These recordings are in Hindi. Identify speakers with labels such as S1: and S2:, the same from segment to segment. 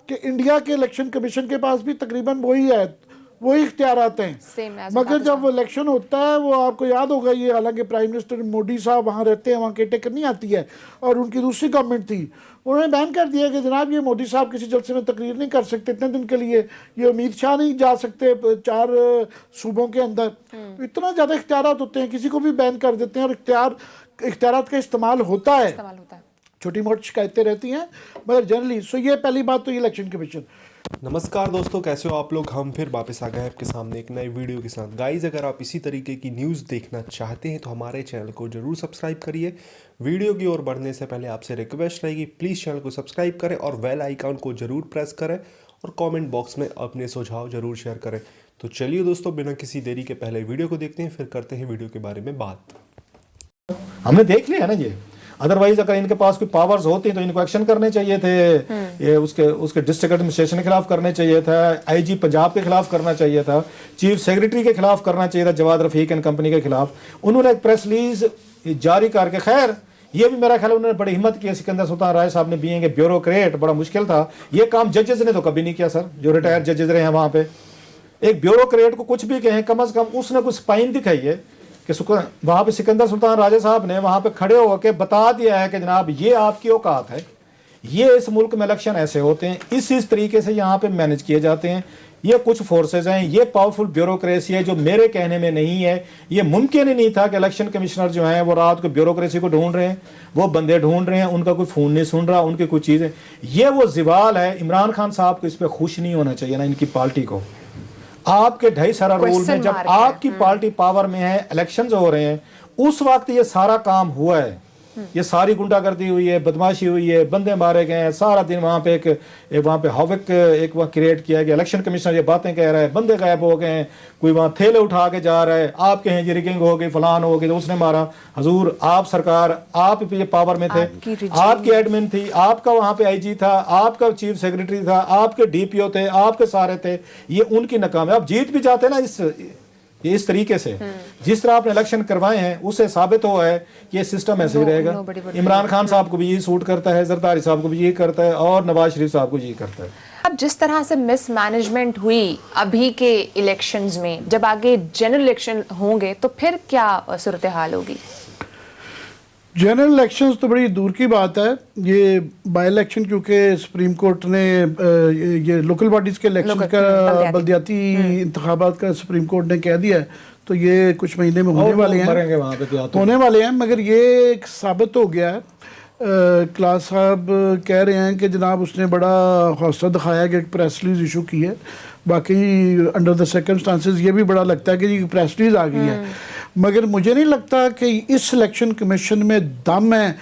S1: कि इंडिया के इलेक्शन कमीशन के पास भी तकरीबन वही है, वही इख्तियारात हैं। मगर जब वो इलेक्शन होता है, वो आपको याद होगा, ये हालांकि प्राइम मिनिस्टर मोदी साहब वहाँ रहते हैं, वहाँ केयरटेकर नहीं आती है, और उनकी दूसरी गवर्नमेंट थी, उन्होंने बैन कर दिया कि जनाब ये मोदी साहब किसी जलसे में तकरीर नहीं कर सकते इतने दिन के लिए, ये अमित शाह नहीं जा सकते 4 सूबों के अंदर। इतना ज़्यादा इख्तियारात होते हैं, किसी को भी बैन कर देते हैं, और इख्तियारात का इस्तेमाल होता है। छोटी मोटी शिकायतें रहती हैं मगर जनरली। सो ये पहली बात तो ये इलेक्शन कमीशन।
S2: नमस्कार दोस्तों, कैसे हो आप लोग। हम फिर वापस आ गए हैं आपके सामने एक नए वीडियो के साथ। गाइस, अगर आप इसी तरीके की न्यूज़ देखना चाहते हैं तो हमारे चैनल को जरूर सब्सक्राइब करिए। वीडियो की ओर बढ़ने से पहले आपसे रिक्वेस्ट रहेगी, प्लीज़ चैनल को सब्सक्राइब करें और बेल आइकन को जरूर प्रेस करें और कमेंट बॉक्स में अपने सुझाव जरूर शेयर करें। तो चलिए दोस्तों, बिना किसी देरी के पहले वीडियो को देखते हैं, फिर करते हैं वीडियो के बारे में बात।
S3: हमने देख लिया ना ये, अदरवाइज अगर इनके पास कोई पावर्स होती तो इनको एक्शन करने चाहिए थे। ये उसके डिस्ट्रिक्ट एडमिनिस्ट्रेशन के खिलाफ करने चाहिए था, आईजी पंजाब के खिलाफ करना चाहिए था, चीफ सेक्रेटरी के खिलाफ करना चाहिए था, जवाद रफीक एंड कंपनी के खिलाफ। उन्होंने एक प्रेस रिलीज जारी करके, खैर ये भी मेरा ख्याल उन्होंने बड़ी हिम्मत की, सिकंदर सुल्तान राय साहब ने भी, ब्यूरोक्रेट, बड़ा मुश्किल था ये काम। जजेस ने तो कभी नहीं किया सर, जो रिटायर्ड जजेस रहे हैं वहां पे। एक ब्यूरोक्रेट को कुछ भी कहें, कम से कम उसने कुछ स्पाइन दिखाई है कि वहां पे सिकंदर सुल्तान राजा साहब ने वहां पे खड़े होकर बता दिया है कि जनाब ये आपकी औकात है, ये इस मुल्क में इलेक्शन ऐसे होते हैं, इस तरीके से यहाँ पे मैनेज किए जाते हैं, ये कुछ फोर्सेज हैं, ये पावरफुल ब्यूरोक्रेसी है जो मेरे कहने में नहीं है। ये मुमकिन ही नहीं था कि इलेक्शन कमिश्नर जो हैं वो रात को ब्यूरोक्रेसी को ढूंढ रहे हैं, वो बंदे ढूंढ रहे हैं, उनका कोई फोन नहीं सुन रहा, उनकी कुछ चीजें, ये वो जिवाल है। इमरान खान साहब को इस पर खुश नहीं होना चाहिए ना, इनकी पार्टी को। आपके ढाई सारा रोल में जब आपकी पार्टी पावर में है, इलेक्शंस हो रहे हैं, उस वक्त ये सारा काम हुआ है, ये सारी गुंडागर्दी हुई है, बदमाशी हुई है, बंदे मारे गए हैं, सारा दिन वहां पे वहां पे हवक एक वहां क्रिएट किया गया। इलेक्शन कमिश्नर ये बातें कह रहा है, बंदे गायब हो गए हैं, कोई वहां थैले उठा के जा रहा है, आप कहें जी रिगिंग हो गई, फलान हो गई, तो उसने मारा। हजूर, आप सरकार, आप ये पावर में थे, आपकी एडमिन थी, आपका वहां पे आईजी था, आपका चीफ सेक्रेटरी था, आपके डीपीओ थे, आपके सारे थे, ये उनकी नाकामी। आप जीत भी जाते ना इस तरीके से, जिस तरह आपने इलेक्शन करवाए हैं, उससे साबित हुआ है कि ये सिस्टम ऐसे ही रहेगा। इमरान खान साहब को भी यही सूट करता है, जरदारी साहब को भी यही करता है, और नवाज शरीफ साहब को यही करता है।
S4: अब जिस तरह से मिसमैनेजमेंट हुई अभी के इलेक्शंस में, जब आगे जनरल इलेक्शन होंगे तो फिर क्या सूरत हाल होगी?
S1: जनरल इलेक्शंस तो बड़ी दूर की बात है। ये बाई इलेक्शन, क्योंकि सुप्रीम कोर्ट ने ये लोकल बॉडीज के इलेक्शन का, बल्दियाती इंतखाबात का सुप्रीम कोर्ट ने कह दिया है, तो ये कुछ महीने में होने वाले हैं। मगर ये एक साबित हो गया है। क्लास साहब कह रहे हैं कि जनाब उसने बड़ा हौसला दिखाया कि एक प्रेस रिलीज इशू की है। बाकी अंडर द सर्कमस्टांसेस ये भी बड़ा लगता है कि ये प्रेस रिलीज आ गई है, मगर मुझे नहीं लगता कि इस इलेक्शन कमीशन में दम है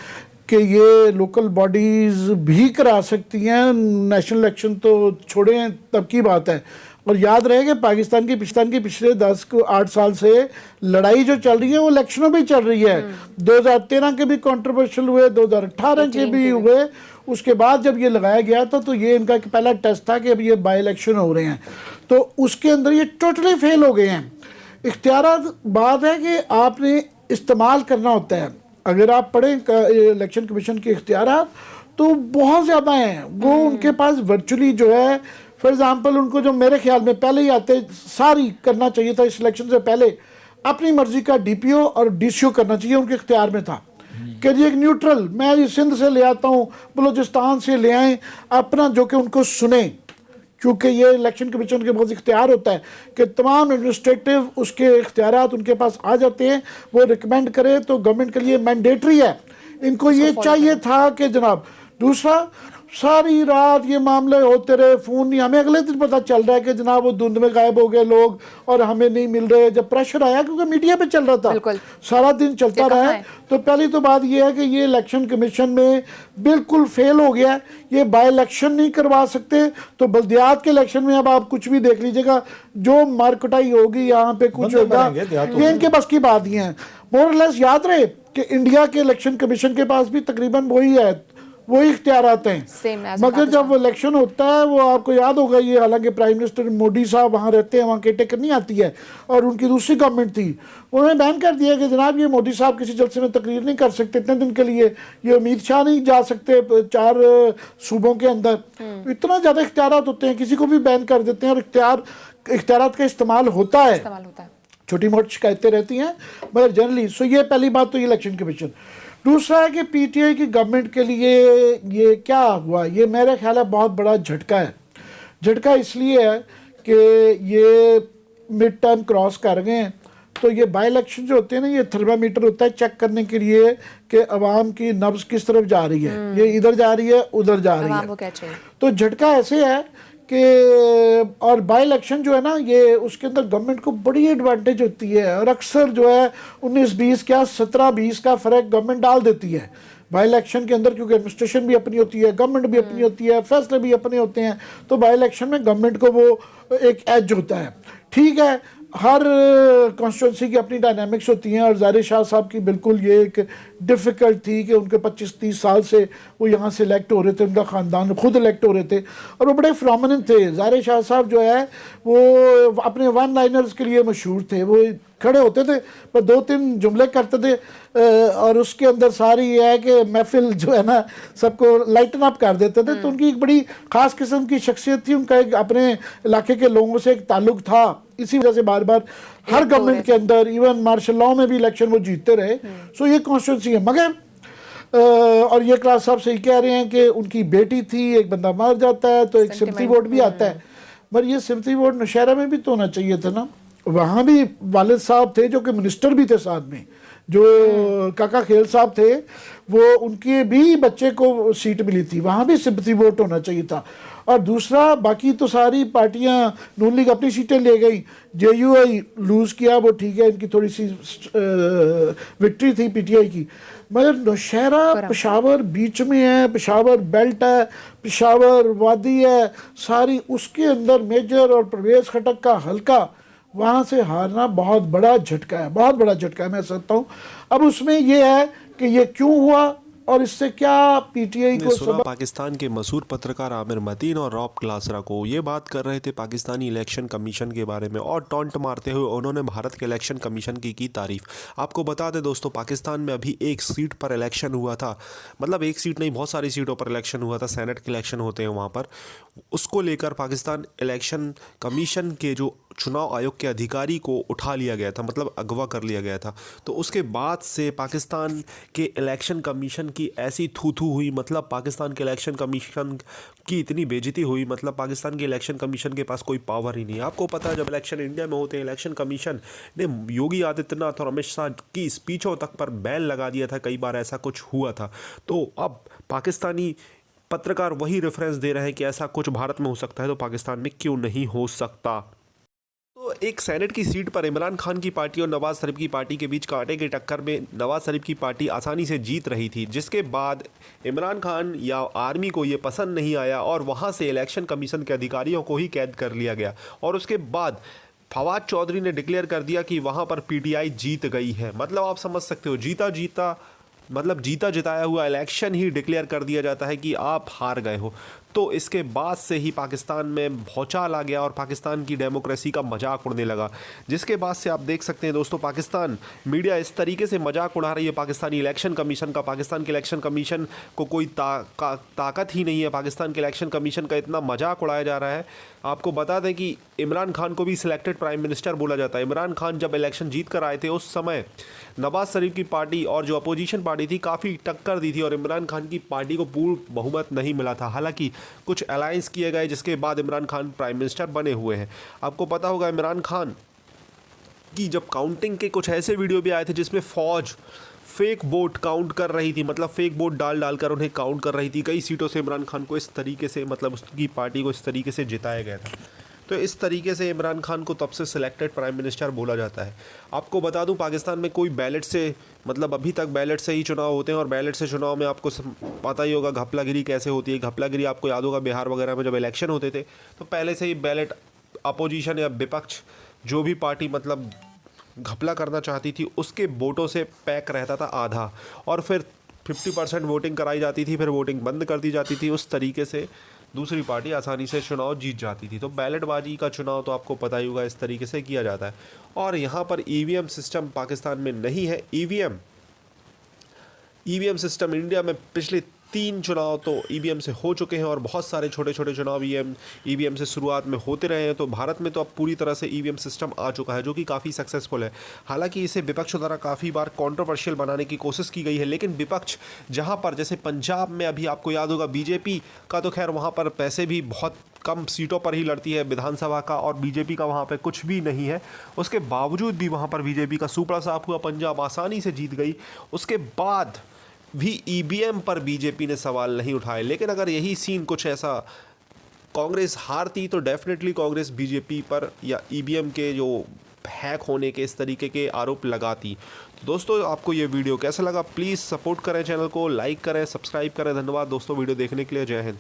S1: कि ये लोकल बॉडीज़ भी करा सकती हैं। नेशनल इलेक्शन तो छोड़ें, तब की बात है। और याद रहे कि पाकिस्तान की पिछले 10-8 साल से लड़ाई जो चल रही है वो इलेक्शनों में चल रही है। 2013 के भी कंट्रोवर्शियल हुए, 2018 के भी हुए। उसके बाद जब ये लगाया गया था तो ये इनका पहला टेस्ट था कि अब ये बाई इलेक्शन हो रहे हैं, तो उसके अंदर ये टोटली फेल हो गए हैं। इख्तियारात बात है कि आपने इस्तेमाल करना होता है। अगर आप पढ़ें इलेक्शन कमीशन के इख्तियारात तो बहुत ज़्यादा हैं। वो उनके पास वर्चुअली जो है, फॉर एग्जांपल, उनको जो मेरे ख्याल में पहले ही आते सारी करना चाहिए था, इस इलेक्शन से पहले अपनी मर्जी का डीपीओ और डीसीओ करना चाहिए, उनके इख्तियार में था कि जी एक न्यूट्रल, मैं ये सिंध से ले आता हूँ, बलूचिस्तान से ले आएँ, अपना जो कि उनको सुने। क्योंकि ये इलेक्शन कमीशन के बहुत इख्तियार होता है कि तमाम एडमिनिस्ट्रेटिव उसके इख्तियारात उनके पास आ जाते हैं, वो रिकमेंड करे तो गवर्नमेंट के लिए मैंडेटरी है। इनको ये चाहिए था कि जनाब, दूसरा सारी रात ये मामले होते रहे, फ़ोन नहीं, हमें अगले दिन पता चल रहा है कि जनाब वो धुंध में गायब हो गए लोग और हमें नहीं मिल रहे। जब प्रेशर आया, क्योंकि मीडिया पे चल रहा था, सारा दिन चलता रहा है, तो पहली तो बात ये है कि ये इलेक्शन कमीशन में बिल्कुल फेल हो गया। ये बाई इलेक्शन नहीं करवा सकते, तो बल्दियात के इलेक्शन में अब आप कुछ भी देख लीजिएगा, जो मारकुटाई होगी यहाँ पे कुछ होगा, ये इनके बस की बात ही है। मोर लेस याद रहे कि इंडिया के इलेक्शन कमीशन के पास भी तकरीबन वही है, वही इख्तियार आते
S4: Same
S1: हैं।
S4: as
S1: मगर जब इलेक्शन होता है, वो आपको याद होगा, ये हालांकि प्राइम मिनिस्टर मोदी साहब वहाँ रहते हैं, वहाँ केयरटेकर नहीं आती है, और उनकी दूसरी गवर्नमेंट थी, उन्होंने बैन कर दिया कि जनाब ये मोदी साहब किसी जलसे में तकरीर नहीं कर सकते इतने दिन के लिए, ये अमित शाह नहीं जा सकते 4 सूबों के अंदर। इतना ज़्यादा इख्तियारात होते हैं, किसी को भी बैन कर देते हैं, और इख्तियारात का इस्तेमाल होता है, छोटी मोटी शिकायतें रहती हैं, मगर जनरली। सो ये पहली बात तो इलेक्शन कमीशन। दूसरा है कि पीटीआई की गवर्नमेंट के लिए ये क्या हुआ, ये मेरा ख्याल है बहुत बड़ा झटका है। झटका इसलिए है कि ये मिड टर्म क्रॉस कर गए हैं, तो ये बाई इलेक्शन जो होते हैं ना, ये थर्मामीटर होता है चेक करने के लिए कि अवाम की नब्ज किस तरफ जा रही है, ये इधर जा रही है, उधर जा रही है। तो झटका ऐसे है कि, और बाई इलेक्शन जो है ना, ये उसके अंदर गवर्नमेंट को बड़ी एडवांटेज होती है, और अक्सर जो है 19-20 क्या 17-20 का फ़र्क गवर्नमेंट डाल देती है बाई इलेक्शन के अंदर, क्योंकि एडमिनिस्ट्रेशन भी अपनी होती है, गवर्नमेंट भी अपनी होती है, फैसले भी अपने होते हैं, तो बाई इलेक्शन में गवर्नमेंट को वो एक एज होता है। ठीक है, हर कॉन्स्टिट्यूंसी की अपनी डायनामिक्स होती हैं, और ज़ाहिर शाह साहब की बिल्कुल ये एक डिफ़िकल्ट थी कि उनके 25-30 साल से वो यहाँ से इलेक्ट हो रहे थे, उनका ख़ानदान खुद इलेक्ट हो रहे थे, और वो बड़े फ्रामिनेंट थे। ज़ाहिर शाह साहब जो है वो अपने वन लाइनर्स के लिए मशहूर थे, वो खड़े होते थे पर 2-3 जुमले करते थे, और उसके अंदर सारी ये है कि महफिल जो है ना सबको लाइटन अप कर देते थे। तो उनकी एक बड़ी ख़ास किस्म की शख्सियत थी, उनका एक अपने इलाके के लोगों से एक ताल्लुक था, इसी वजह से बार बार हर गवर्नमेंट के अंदर, इवन मार्शल लॉ में भी इलेक्शन वो जीतते रहे। सो ये कॉन्स्टिट्यूंसी है। मगर और ये क्लास साहब सही कह रहे हैं कि उनकी बेटी थी, एक बंदा मर जाता है तो एक सिम्पथी वोट भी आता है, मगर ये सिम्पथी वोट नौशहरा में भी तो होना चाहिए था ना। वहाँ भी वालिद साहब थे जो कि मिनिस्टर भी थे साथ में, जो काका खेल साहब थे, वो उनके भी बच्चे को सीट मिली थी, वहाँ भी सिंपैथी वोट होना चाहिए था। और दूसरा, बाकी तो सारी पार्टियां, नून लीग अपनी सीटें ले गई, जेयूआई लूज़ किया, वो ठीक है, इनकी थोड़ी सी विक्ट्री थी पीटीआई की, मगर नौशहरा पेशावर बीच में है, पेशावर बेल्ट है, पेशावर वादी है सारी, उसके अंदर मेजर और परवेज़ खटक का हल्का, वहाँ से हारना बहुत बड़ा झटका है, बहुत बड़ा झटका है मैं समझता हूँ। अब उसमें ये है कि ये क्यों हुआ और इससे क्या पीटीआई को
S2: सुना पाकिस्तान के मशहूर पत्रकार आमिर मतीन और रॉब क्लासरा को ये बात कर रहे थे पाकिस्तानी इलेक्शन कमीशन के बारे में, और टॉन्ट मारते हुए उन्होंने भारत के इलेक्शन कमीशन की तारीफ। आपको बता दें दोस्तों, पाकिस्तान में अभी एक सीट पर इलेक्शन हुआ था, मतलब एक सीट नहीं, बहुत सारी सीटों पर इलेक्शन हुआ था, सेनेट के इलेक्शन होते हैं वहाँ पर। उसको लेकर पाकिस्तान इलेक्शन कमीशन के जो चुनाव आयोग के अधिकारी को उठा लिया गया था, मतलब अगवा कर लिया गया था। तो उसके बाद से पाकिस्तान के इलेक्शन कमीशन की ऐसी थू हुई, मतलब पाकिस्तान के इलेक्शन कमीशन की इतनी बेइज्जती हुई, मतलब पाकिस्तान के इलेक्शन कमीशन के पास कोई पावर ही नहीं है। आपको पता है जब इलेक्शन इंडिया में होते हैं, इलेक्शन कमीशन ने योगी आदित्यनाथ और अमित शाह की स्पीचों तक पर बैन लगा दिया था, कई बार ऐसा कुछ हुआ था। तो अब पाकिस्तानी पत्रकार वही रेफरेंस दे रहे हैं कि ऐसा कुछ भारत में हो सकता है तो पाकिस्तान में क्यों नहीं हो सकता। तो एक सेनेट की सीट पर इमरान खान की पार्टी और नवाज शरीफ की पार्टी के बीच कांटे की टक्कर में नवाज शरीफ की पार्टी आसानी से जीत रही थी, जिसके बाद इमरान खान या आर्मी को ये पसंद नहीं आया और वहाँ से इलेक्शन कमीशन के अधिकारियों को ही कैद कर लिया गया। और उसके बाद फवाद चौधरी ने डिक्लेयर कर दिया कि वहाँ पर पीटीआई जीत गई है। मतलब आप समझ सकते हो, जीता जिताया हुआ इलेक्शन ही डिक्लेयर कर दिया जाता है कि आप हार गए हो। तो इसके बाद से ही पाकिस्तान में भौचाल आ गया और पाकिस्तान की डेमोक्रेसी का मजाक उड़ने लगा, जिसके बाद से आप देख सकते हैं दोस्तों, पाकिस्तान मीडिया इस तरीके से मजाक उड़ा रही है पाकिस्तानी इलेक्शन कमीशन का। पाकिस्तान के इलेक्शन कमीशन को कोई ताकत ही नहीं है, पाकिस्तान के इलेक्शन कमीशन का इतना मजाक उड़ाया जा रहा है। आपको बता दें कि इमरान खान को भी सिलेक्टेड प्राइम मिनिस्टर बोला जाता है। इमरान खान जब इलेक्शन जीत कर आए थे, उस समय नवाज शरीफ की पार्टी और जो अपोजिशन पार्टी थी काफ़ी टक्कर दी थी और इमरान खान की पार्टी को पूर्ण बहुमत नहीं मिला था। हालांकि कुछ अलायंस किए गए, जिसके बाद इमरान खान प्राइम मिनिस्टर बने हुए हैं। आपको पता होगा इमरान खान की जब काउंटिंग के कुछ ऐसे वीडियो भी आए थे जिसमें फौज फेक वोट काउंट कर रही थी, मतलब फेक वोट डाल कर उन्हें काउंट कर रही थी। कई सीटों से इमरान खान को इस तरीके से, मतलब उसकी पार्टी को इस तरीके से जिताया गया था। तो इस तरीके से इमरान खान को तब से सिलेक्टेड प्राइम मिनिस्टर बोला जाता है। आपको बता दूं, पाकिस्तान में कोई बैलेट से, मतलब अभी तक बैलेट से ही चुनाव होते हैं और बैलेट से चुनाव में आपको पता ही होगा घपलागिरी कैसे होती है। घपलागिरी आपको याद होगा, बिहार वगैरह में जब इलेक्शन होते थे तो पहले से ही बैलेट अपोजिशन या विपक्ष जो भी पार्टी मतलब घपला करना चाहती थी उसके वोटों से पैक रहता था आधा, और फिर 50% वोटिंग कराई जाती थी, फिर वोटिंग बंद कर दी जाती थी, उस तरीके से दूसरी पार्टी आसानी से चुनाव जीत जाती थी। तो बैलेटबाजी का चुनाव तो आपको पता ही होगा इस तरीके से किया जाता है। और यहाँ पर ईवीएम सिस्टम पाकिस्तान में नहीं है। ईवीएम सिस्टम इंडिया में पिछले 3 चुनाव तो ईवीएम से हो चुके हैं और बहुत सारे छोटे छोटे चुनाव ईवीएम से शुरुआत में होते रहे हैं। तो भारत में तो अब पूरी तरह से ईवीएम सिस्टम आ चुका है, जो कि काफ़ी सक्सेसफुल है। हालांकि इसे विपक्ष द्वारा काफ़ी बार कंट्रोवर्शियल बनाने की कोशिश की गई है, लेकिन विपक्ष जहां पर, जैसे पंजाब में अभी आपको याद होगा, बीजेपी का तो खैर वहां पर पैसे भी बहुत कम सीटों पर ही लड़ती है विधानसभा का, और बीजेपी का वहाँ पे कुछ भी नहीं है। उसके बावजूद भी वहाँ पर बीजेपी का सुपड़ा साफ हुआ, पंजाब आसानी से जीत गई। उसके बाद भी ईवीएम पर बीजेपी ने सवाल नहीं उठाए। लेकिन अगर यही सीन कुछ ऐसा कांग्रेस हारती तो डेफिनेटली कांग्रेस बीजेपी पर या ईवीएम के जो हैक होने के इस तरीके के आरोप लगाती। तो दोस्तों, आपको ये वीडियो कैसा लगा? प्लीज़ सपोर्ट करें, चैनल को लाइक करें, सब्सक्राइब करें। धन्यवाद दोस्तों वीडियो देखने के लिए। जय हिंद।